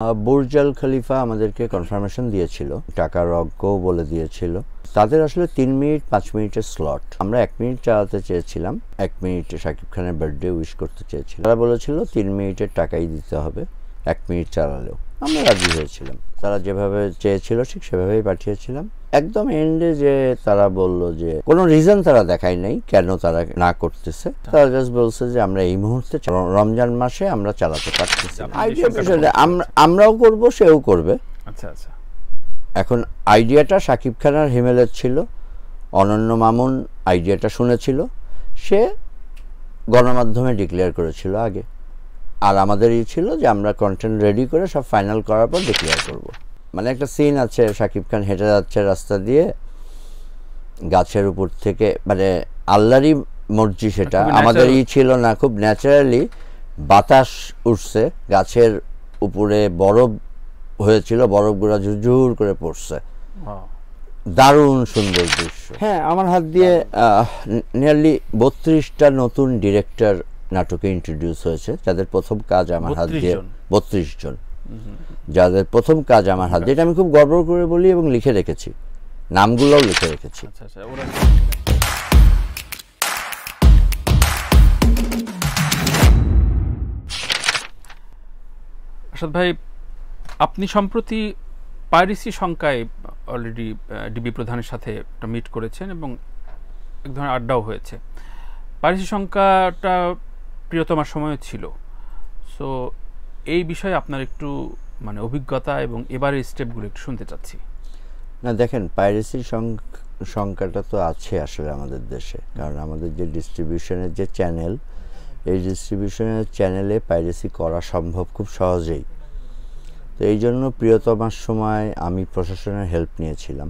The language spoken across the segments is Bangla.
বুর্জ আল খলিফা আমাদেরকে কনফার্মেশন দিয়েছিল, টাকার অঙ্কও বলে দিয়েছিল। তাদের আসলে 3 মিনিট 5 মিনিটের স্লট, আমরা 1 মিনিট চালাতে চেয়েছিলাম, 1 মিনিট শাকিব খানের বার্থডে উইশ করতে চেয়েছিলাম। তারা বলেছিল 3 মিনিটের টাকাই দিতে হবে 1 মিনিট চালালেও। আমরা রাজি হয়েছিলাম, তারা যেভাবে চেয়েছিল ঠিক সেভাবেই পাঠিয়েছিলাম। একদম এন্ডে যে তারা বলল যে কোনো রিজন তারা দেখায় নাই কেন তারা না করতেছে, তারা জাস্ট বলছে যে আমরা এই মুহূর্তে রমজান মাসে আমরা চালাতে পারতেছি। আমরাও করব, সেও করবে। আচ্ছা আচ্ছা। এখন আইডিয়াটা শাকিব খান আর হিমেলের ছিল, অনন্য মামুন আইডিয়াটা শুনেছিল, সে গণমাধ্যমে ডিক্লেয়ার করেছিল আগে, আর আমাদেরই ছিল যে আমরা কন্টেন্ট রেডি করে সব ফাইনাল করার পর ডিক্লেয়ার করব। মানে একটা সিন আছে, শাকিব খান হেঁটে যাচ্ছে রাস্তা দিয়ে, গাছের উপর থেকে, মানে আল্লাহরই মর্জি, সেটা আমাদেরই ছিল না, খুব ন্যাচারালি বাতাস উঠছে, গাছের উপরে বরফ হয়েছিল, বরফগুলো ঝুরঝুর করে পড়ছে, দারুণ সুন্দর দৃশ্য। হ্যাঁ, আমার হাত দিয়ে নিয়ারলি 32টা নতুন ডিরেক্টর নাটকে ইন্ট্রোডিউস হয়েছে, যাদের প্রথম কাজ আমার হাত দিয়ে, 32 জন যাদের প্রথম কাজ আমার হাত দিয়ে, এটা আমি খুব গর্ব করে বলি এবং লিখে রেখেছি, নামগুলোও লিখে রেখেছি। আসাদ ভাই, আপনি সম্প্রতি পাইরেসি শঙ্কায় অলরেডি ডিবি প্রধানের সাথে একটা মিট করেছেন এবং এক ধরনের আড্ডাও হয়েছে। পাইরেসি শঙ্কাটা প্রিয়তমার সময়ও ছিল, সো এই বিষয়ে আপনার একটু মানে অভিজ্ঞতা এবং এবারের স্টেপগুলো একটু শুনতে চাচ্ছি। না দেখেন, পাইরেসির সংখ্যাটা তো আছে আসলে আমাদের দেশে, কারণ আমাদের যে ডিস্ট্রিবিউশনের যে চ্যানেল, এই ডিস্ট্রিবিউশনের চ্যানেলে পাইরেসি করা সম্ভব খুব সহজেই। তো এই জন্য প্রিয়তমার সময় আমি প্রশাসনের হেল্প নিয়েছিলাম,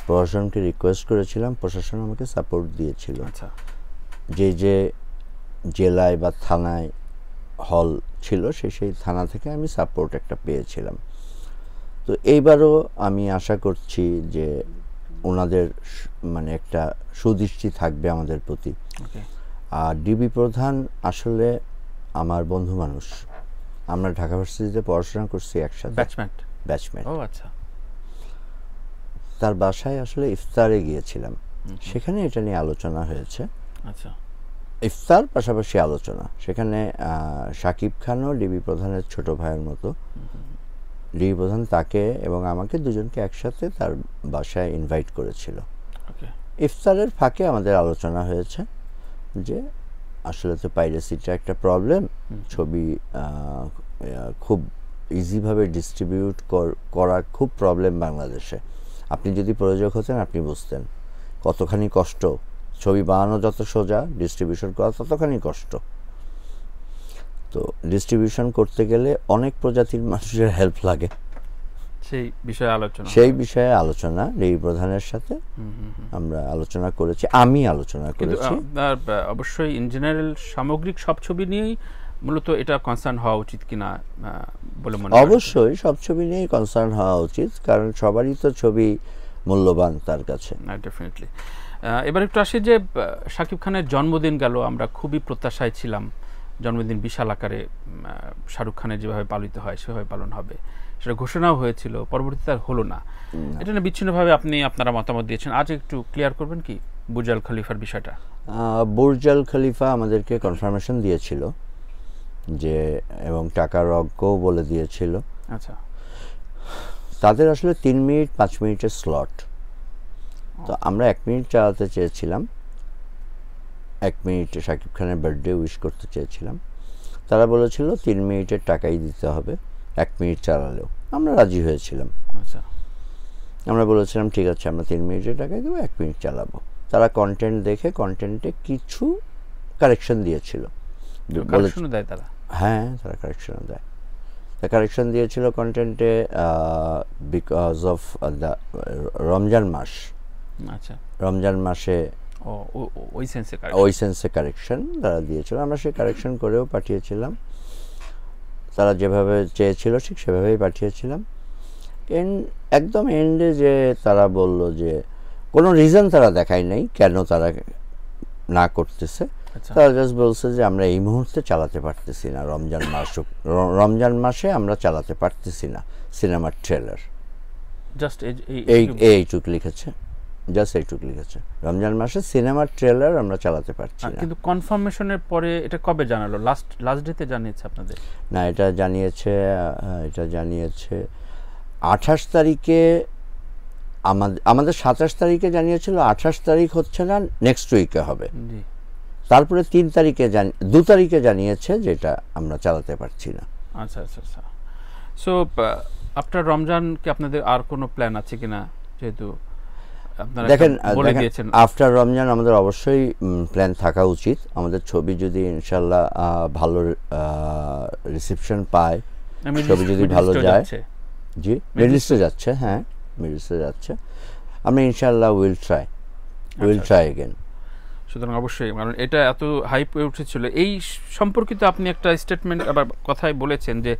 প্রশাসনকে রিকোয়েস্ট করেছিলাম, প্রশাসন আমাকে সাপোর্ট দিয়েছিল। আচ্ছা, যে যে জেলায় বা থানায় হল ছিল সেই থানা থেকে আমি সাপোর্ট একটা পেয়েছিলাম। তো এইবারও আমি আশা করছি যে ওনাদের মানে একটা সুদৃষ্টি থাকবে আমাদের প্রতি। আর ডিবি প্রধান আসলে আমার বন্ধু মানুষ, আমরা ঢাকা ভার্সিটিতে পড়াশোনা করছি একসাথে, ব্যাচমেট। ও আচ্ছা। তার বাসায় আসলে ইফতারে গিয়েছিলাম, সেখানে এটা নিয়ে আলোচনা হয়েছে। আচ্ছা, ইফতার পাশাপাশি আলোচনা, সেখানে শাকিব খানও ডিবি প্রধানের ছোট ভাইয়ের মতো, ডিবি প্রধান তাকে এবং আমাকে দুজনকে একসাথে তার বাসায় ইনভাইট করেছিল। ইফতারের ফাঁকে আমাদের আলোচনা হয়েছে যে আসলে তো পাইরেসিটা একটা প্রবলেম, ছবি খুব ইজিভাবে ডিস্ট্রিবিউট করা খুব প্রবলেম বাংলাদেশে। আপনি যদি প্রযোজক হতেন আপনি বুঝতেন কতখানি কষ্ট, ছবি বানানো যত সোজা, ডিস্ট্রিবিউশন করা ততখানি কষ্ট। তো ডিস্ট্রিবিউশন করতে গেলে অনেক প্রজাতির মানুষের হেল্প লাগে, সেই বিষয়ে আলোচনা ডিবি প্রধানের সাথে আমরা আলোচনা করেছি, আমি আলোচনা করেছি। অবশ্যই ইন জেনারেল সামগ্রিক সব ছবি নিয়েই মূলত এটা কনসার্ন হওয়া উচিত কিনা বলে মনে হয়? অবশ্যই সব ছবি নিয়েই কনসার্ন হওয়া উচিত, কারণ সবারই তো ছবি মূল্যবান তার কাছে। ডেফিনেটলি। এবার একটু আসি যে শাকিব খানের জন্মদিন গেল, আমরা খুবই প্রত্যাশায় ছিলাম জন্মদিন বিশাল আকারে শাহরুখ খানের যেভাবে পালিত হয় সেভাবে পালন হবে, সেটা ঘোষণাও হয়েছিল, পরবর্তীতে আর হলো না। এটা নিয়ে বিচ্ছিন্নভাবে আপনারা মতামত দিয়েছেন, আজ একটু ক্লিয়ার করবেন কি বুর্জ আল খলিফার বিষয়টা? বুর্জ আল খলিফা আমাদেরকে কনফার্মেশন দিয়েছিল যে, এবং টাকার অঙ্কও বলে দিয়েছিল। আচ্ছা, তাদের আসলে 3 মিনিট 5 মিনিটের স্লট, তো আমরা 1 মিনিট চালাতে চেয়েছিলাম, 1 মিনিট শাকিব খানের বার্থডে উইশ করতে চেয়েছিলাম। তারা বলেছিল 3 মিনিটের টাকাই দিতে হবে 1 মিনিট চালালেও। আমরা রাজি হয়েছিলাম। আচ্ছা, আমরা বলেছিলাম ঠিক আছে, আমরা 3 মিনিটের টাকাই দেবো, 1 মিনিট চালাবো। তারা কন্টেন্ট দেখে কন্টেন্টে কিছু কারেকশন দিয়েছিল। হ্যাঁ, তারা কারেকশন দেয়। কারেকশন দিয়েছিল কন্টেন্টে বিকজ অফ দ্য রমজান মাস। আচ্ছা, রমজান মাসে ওই সেন্সে কারেকশন তারা দিয়েছিল, আমরা সেই কারেকশন করেও পাঠিয়েছিলাম, তারা যেভাবে চেয়েছিল ঠিক সেভাবেই পাঠিয়েছিলাম। একদম এন্ডে যে তারা বলল যে কোনো রিজন তারা দেখায় নাই কেন তারা না করতেছে, আচ্ছা তারা জাস্ট বলছে যে আমরা এই মুহূর্তে চালাতে পারতেছি না, রমজান মাসে আমরা চালাতে পারতেছি না সিনেমার ট্রেলার। জাস্ট এইটুক লিখেছে, জাস্ট এইটুক লিখেছে, রমজান মাসে সিনেমার ট্রেলার আমরা চালাতে পারছি না। কিন্তু কনফার্মেশনের পরে এটা কবে জানালো? লাস্ট ডেতে জানিয়েছে আপনাদের? না, এটা জানিয়েছে 28 তারিখে, আমাদের 27 তারিখে জানিয়েছিল, 28 তারিখ হচ্ছে না, নেক্সট উইকে হবে। তারপরে 2 তারিখে জানিয়েছে যেটা আমরা চালাতে পারছি না। আচ্ছা আচ্ছা আচ্ছা। সো আফটার রমজান কি আপনাদের আর কোনো প্ল্যান আছে কিনা? যেহেতু আপনারা দেখেন বলে দিয়েছেন আফটার রমজান আমাদের অবশ্যই প্ল্যান থাকা উচিত। আমাদের ছবি যদি ইনশাল্লাহ ভালো রিসেপশন পায়, ছবি যদি ভালো যায়, জি মিডলিস্টে যাচ্ছে, হ্যাঁ মিডলিস্টে যাচ্ছে, আমরা ইনশাল্লাহ উইল ট্রাই এগেন। সুতরাং অবশ্যই, কারণ এটা এত হাইপ হয়ে উঠেছিল এই সম্পর্কিত আপনি একটা স্টেটমেন্ট আবার কথাই বলেছেন যে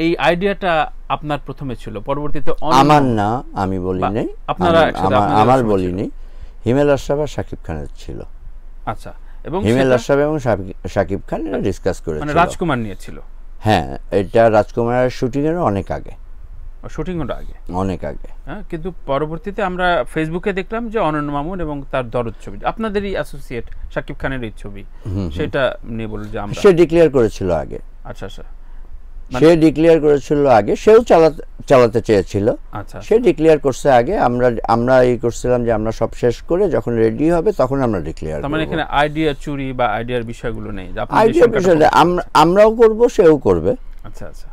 এই আইডিয়াটা আপনার প্রথমে ছিল, পরবর্তীতে আমার না, আমি বলি নাই, আপনারা আমার বলি নাই, হিমেল আশরাফ আর শাকিব খানের ছিল। আচ্ছা, এবং হিমেল আশরাফ এবং শাকিব খান এটা ডিসকাস করেছিল, মানে রাজকুমার নিয়েছিল। হ্যাঁ, এটা রাজকুমারের শুটিং এর অনেক আগে, অনেক আগে। হ্যাঁ, কিন্তু পরবর্তীতে আমরা ফেসবুকে দেখলাম যে অনন্য মামুন এবং তার দরদ ছবি, আপনাদেরই অ্যাসোসিয়েট শাকিব খানের এই ছবি, সেটা নিয়ে বলল যে আমরা, সে ডিক্লেয়ার করেছিল আগে। আচ্ছা আচ্ছা, সে ডিক্লেয়ার করেছিল আগে, সেও চালাতে চেয়েছিল। আচ্ছা, সে ডিক্লেয়ার করছে আগে, আমরা এই করছিলাম যে আমরা সব শেষ করে যখন রেডি হবে তখন আমরা ডিক্লেয়ার করব। তার মানে এখানে আইডিয়া চুরি বা আইডিয়ার বিষয়গুলো নেই, আইডিয়ার বিষয়টা আমরাও করব, সেও করবে। আচ্ছা আচ্ছা।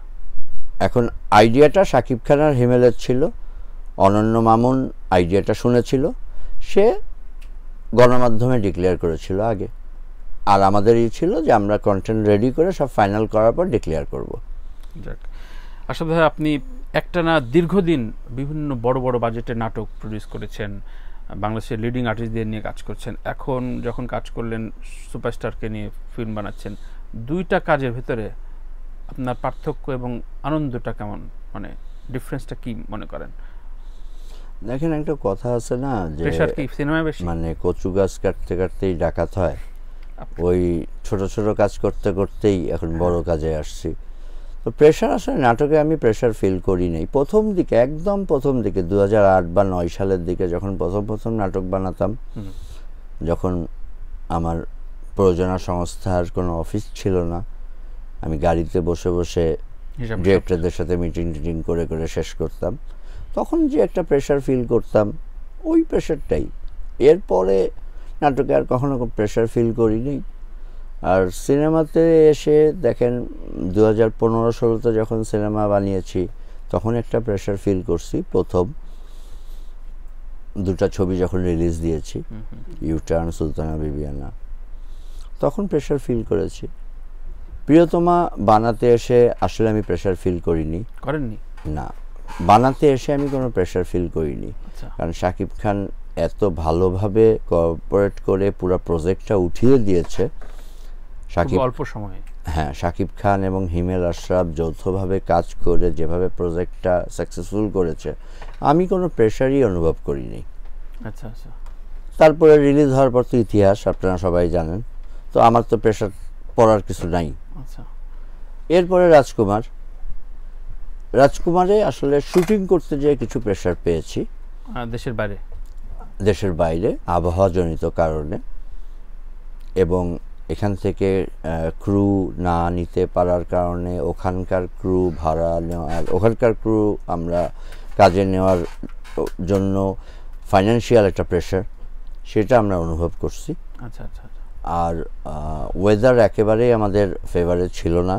এখন আইডিয়াটা শাকিব খান আর হিমেলের ছিল, অনন্য মামুন আইডিয়াটা শুনেছিল, সে গণমাধ্যমে ডিক্লেয়ার করেছিল আগে, আর আমাদেরই ছিল যে আমরা কন্টেন্ট রেডি করে সব ফাইনাল করার পর ডিক্লেয়ার করব। যাক, আশা ভাই আপনি একটানা দীর্ঘদিন বিভিন্ন বড় বড় বাজেটের নাটক প্রডিউস করেছেন, বাংলাদেশের লিডিং আর্টিস্টদের নিয়ে কাজ করছেন, এখন যখন কাজ করলেন সুপারস্টারকে নিয়ে ফিল্ম বানাচ্ছেন, দুইটা কাজের ভিতরে আপনার পার্থক্য এবং আনন্দটা কেমন, মানে ডিফারেন্সটা কি মনে করেন? দেখেন, একটা কথা আছে না যে প্রেসার কি সিনেমায় বেশি, মানে কচু গাছ কাটতে কাটতেই ডাকাত হয়, ওই ছোট ছোট কাজ করতে করতেই এখন বড় কাজে আসছি। তো প্রেশার আসলে নাটকে আমি প্রেশার ফিল করি নাই প্রথম দিকে, একদম প্রথম দিকে 2008 বা 9 সালের দিকে যখন প্রথম নাটক বানাতাম, যখন আমার প্রযোজনা সংস্থার কোনো অফিস ছিল না, আমি গাড়িতে বসে বসে ডিরেক্টরদের সাথে মিটিং করে শেষ করতাম, তখন যে একটা প্রেশার ফিল করতাম, ওই প্রেশারটাই। এরপরে নাটকে আর কখনো প্রেশার ফিল করিনি। আর সিনেমাতে এসে দেখেন 2015-16তে যখন সিনেমা বানিয়েছি তখন একটা প্রেশার ফিল করছি, প্রথম দুটা ছবি যখন রিলিজ দিয়েছি, ইউটার্ন, সুলতানা বিবিয়ানা, তখন প্রেশার ফিল করেছি। প্রিয়তমা বানাতে এসে আসলে আমি প্রেশার ফিল করেননি। না, বানাতে এসে আমি কোনো প্রেশার ফিল করিনি, কারণ শাকিব খান এত ভালোভাবে কোঅপারেট করে পুরো প্রজেক্টটা উঠিয়ে দিয়েছে। অল্প সময়ে, হ্যাঁ, শাকিব খান এবং হিমেল আশরাফ যৌথভাবে কাজ করে যেভাবে প্রজেক্টটা সাকসেসফুল করেছে, আমি কোনো প্রেশারই অনুভব করিনি। আচ্ছা আচ্ছা। তারপরে রিলিজ হওয়ার পর তো ইতিহাস আপনারা সবাই জানেন, তো আমার তো প্রেশার পড়ার কিছু নাই। আচ্ছা। এরপরে রাজকুমারে আসলে শুটিং করতে যেয়ে কিছু প্রেশার পেয়েছি দেশের বাইরে আবহাওয়াজনিত কারণে, এবং এখান থেকে ক্রু না নিতে পারার কারণে ওখানকার ক্রু ভাড়া নেওয়ার, ওখানকার ক্রু আমরা কাজে নেওয়ার জন্য ফাইন্যান্সিয়াল একটা প্রেশার, সেটা আমরা অনুভব করছি। আচ্ছা আচ্ছা। আর ওয়েদার একেবারেই আমাদের ফেভারে ছিল না,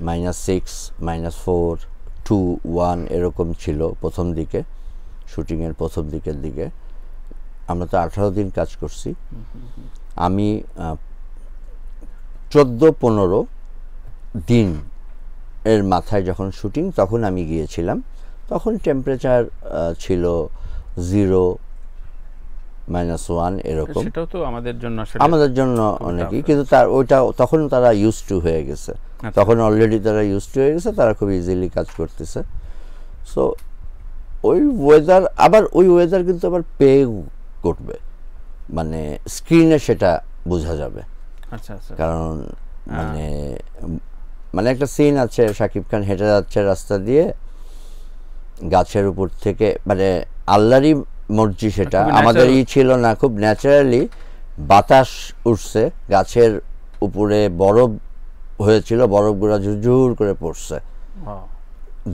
-6, -4, 2, 1 এরকম ছিল প্রথম দিকে, শুটিংয়ের প্রথম দিকে। আমরা তো 18 দিন কাজ করছি। আমি 14-15 দিন এর মাথায় যখন শুটিং, তখন আমি গিয়েছিলাম, তখন টেম্পারেচার ছিল 0, -1 এরকম। সেটাও তো আমাদের জন্য অনেকই, কিন্তু তখন তারা ইউজ টু হয়ে গেছে, তখন অলরেডি তারা ইউজ টু হয়ে গেছে, তারা খুব ইজিলি কাজ করতেছে। সো ওই ওয়েদার কিন্তু আবার পে করবে, মানে স্ক্রিনে সেটা বোঝা যাবে। আচ্ছা আচ্ছা কারণ মানে মানে একটা সিন আছে, শাকিব খান হেঁটে যাচ্ছে রাস্তা দিয়ে, গাছের উপর থেকে, মানে আল্লাহরই মর্জি, সেটা খুবই আমাদের natural। ছিল না, খুব ন্যাচারালি বাতাস উঠছে, গাছের উপরে বরফ হয়েছিল, বরফগুলো ঝুরঝুর করে পড়ছে, Wow,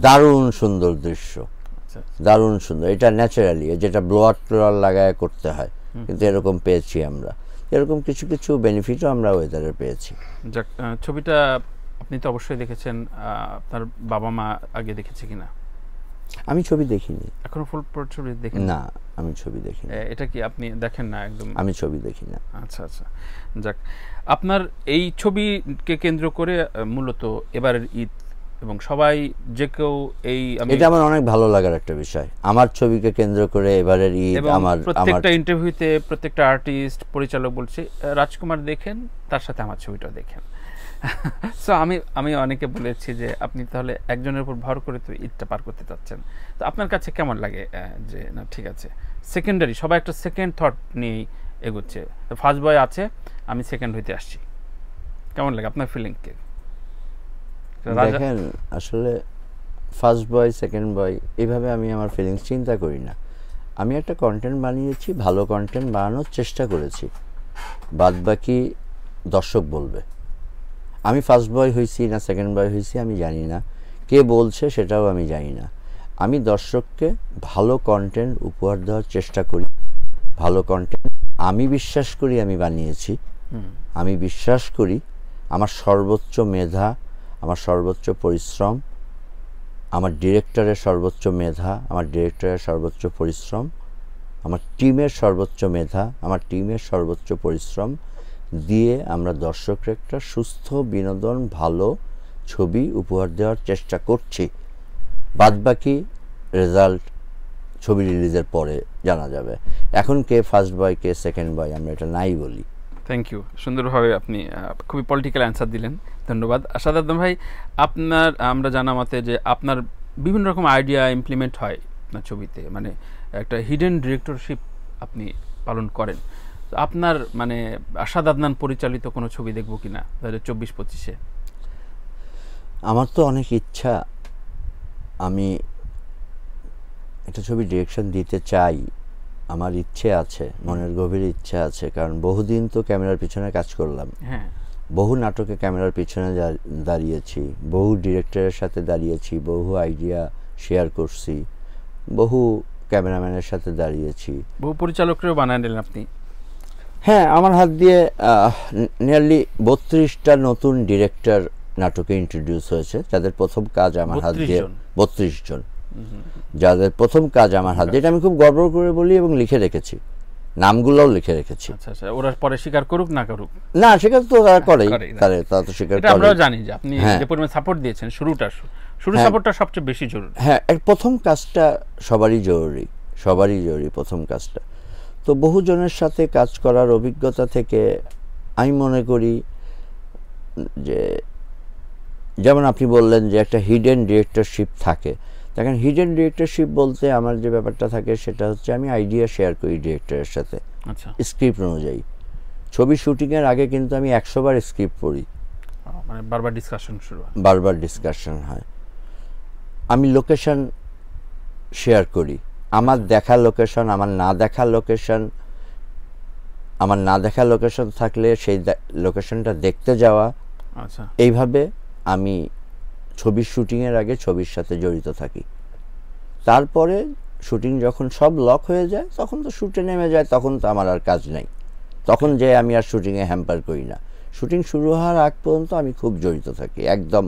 দারুণ সুন্দর দৃশ্য, আচ্ছা দারুণ সুন্দর। এটা ন্যাচারালি, যেটা ব্লোয়ার টোয়ার লাগায় করতে হয়, কিন্তু এরকম পেয়েছি আমরা। এরকম কিছু কিছু বেনিফিটও আমরা ওয়েদারে পেয়েছি। যাক, ছবিটা আপনি তো অবশ্যই দেখেছেন, আপনার বাবা মা আগে দেখেছে কিনা? আমি ছবি দেখিনি। এখনো ফুল ছবি দেখেন? না, আমি ছবি দেখিনি। এটা কি আপনি দেখেন না একদম? আমি ছবি দেখি না। আচ্ছা আচ্ছা, যাক, আপনার এই ছবিকে কেন্দ্র করে মূলত এবারের ঈদ এবং সবাই যে কেউ এই এটা আমার অনেক ভালো লাগার একটা বিষয়, আমার ছবিকে কেন্দ্র করে এবারের ঈদ। এবং আমার প্রত্যেকটা ইন্টারভিউতে প্রত্যেকটা আর্টিস্ট, পরিচালক বলছে রাজকুমার দেখেন, তার সাথে আমার ছবিটাও দেখেন। সো আমি অনেকে বলেছি যে আপনি তাহলে একজনের উপর ভর করে তো ঈদটা পার করতে চাচ্ছেন। তো আপনার কাছে কেমন লাগে যে না ঠিক আছে, সেকেন্ডারি সবাই একটা সেকেন্ড থট নিয়েই এগোচ্ছে, ফার্স্ট বয় আছে, আমি সেকেন্ড হইতে আসছি, কেমন লাগে আপনার ফিলিং কে? দেখেন, আসলে ফার্স্ট বয় সেকেন্ড বয় এইভাবে আমি আমার ফিলিংস চিন্তা করি না। আমি একটা কন্টেন্ট বানিয়েছি, ভালো কন্টেন্ট বানানোর চেষ্টা করেছি, বাদ বাকি দর্শক বলবে। আমি ফার্স্ট বয় হয়েছি না সেকেন্ড বয় হয়েছি আমি জানি না, কে বলছে সেটাও আমি জানি না। আমি দর্শককে ভালো কন্টেন্ট উপহার দেওয়ার চেষ্টা করি, ভালো কন্টেন্ট আমি বিশ্বাস করি আমি বানিয়েছি। আমি বিশ্বাস করি আমার সর্বোচ্চ মেধা, আমার সর্বোচ্চ পরিশ্রম, আমার ডিরেক্টরের সর্বোচ্চ মেধা, আমার ডিরেক্টরের সর্বোচ্চ পরিশ্রম, আমার টিমের সর্বোচ্চ মেধা, আমার টিমের সর্বোচ্চ পরিশ্রম দিয়ে আমরা দর্শককে একটা সুস্থ বিনোদন, ভালো ছবি উপহার দেওয়ার চেষ্টা করছি। বাদবাকি রেজাল্ট ছবি রিলিজের পরে জানা যাবে। এখন কে ফার্স্ট বয় কে সেকেন্ড বয় আমরা এটা নাই বলি। থ্যাংক ইউ, সুন্দরভাবে আপনি খুবই পলিটিক্যাল অ্যান্সার দিলেন, ধন্যবাদ। আসাদ ভাই, আপনার আমরা জানা মতে যে আপনার বিভিন্ন রকম আইডিয়া ইমপ্লিমেন্ট হয় আপনার ছবিতে, মানে একটা হিডেন ডিরেক্টরশিপ আপনি পালন করেন। তো আপনার মানে আসাদ আদনান পরিচালিত কোনো ছবি দেখবো কিনা 2024-25-এ? আমার তো অনেক ইচ্ছা, আমি একটা ছবি ডিরেকশন দিতে চাই, আমার ইচ্ছে আছে, মনের গভীর ইচ্ছে আছে। কারণ বহুদিন তো ক্যামেরার পিছনে কাজ করলাম, হ্যাঁ, বহু নাটকে ক্যামেরার পিছনে দাঁড়িয়েছি, বহু ডিরেক্টরের সাথে দাঁড়িয়েছি, বহু আইডিয়া শেয়ার করছি, বহু ক্যামেরাম্যানের সাথে দাঁড়িয়েছি, বহু পরিচালকরেও বানায় নিলেন আপনি। হ্যাঁ, আমার হাত দিয়ে নিয়ারলি 32টা নতুন ডিরেক্টর নাটকে ইন্ট্রোডিউস হয়েছে, যাদের প্রথম কাজ আমার হাত দিয়ে 32 জন, যাদের প্রথম কাজ আমার হাত দিয়ে, এটা আমি খুব গর্ব করে বলি এবং লিখে রেখেছি, নামগুলোও লিখে রেখেছি। আচ্ছা আচ্ছা, ওরা পরে স্বীকার করুক না করুক, না স্বীকার তো তারা করেই, তারা তো স্বীকার করে। আমরাও জানি যে আপনি যে পরিমাণ সাপোর্ট দিয়েছেন, শুরু সাপোর্টটা সবচেয়ে বেশি জরুরি। হ্যাঁ, প্রথম কাজটা সবারই জরুরি, সবারই জরুরি প্রথম কাজটা। তো বহুজনের সাথে কাজ করার অভিজ্ঞতা থেকে আমি মনে করি যে, যেমন আপনি বললেন যে একটা হিডেন ডিরেক্টরশিপ থাকে, দেখেন হিডেন ডিরেক্টরশিপ বলতে আমার যে ব্যাপারটা থাকে সেটা হচ্ছে আমি আইডিয়া শেয়ার করি ডিরেক্টরের সাথে, আচ্ছা, স্ক্রিপ্ট অনুযায়ী। ছবি শুটিংয়ের আগে কিন্তু আমি 100 বার স্ক্রিপ্ট পড়ি, মানে বারবার ডিসকাশন শুরু হয়, বারবার ডিসকাশন হয়। আমি লোকেশন শেয়ার করি, আমার দেখা লোকেশন, আমার না দেখা লোকেশন, আমার না দেখা লোকেশন থাকলে সেই লোকেশনটা দেখতে যাওয়া। আচ্ছা, এইভাবে আমি ছবির শুটিংয়ের আগে ছবির সাথে জড়িত থাকি। তারপরে শুটিং যখন সব লক হয়ে যায় তখন তো শুটে নেমে যায়, তখন তো আমার আর কাজ নাই, তখন যে আমি আর শুটিংয়ে হ্যাম্পার করি না। শুটিং শুরু হওয়ার আগ পর্যন্ত আমি খুব জড়িত থাকি, একদম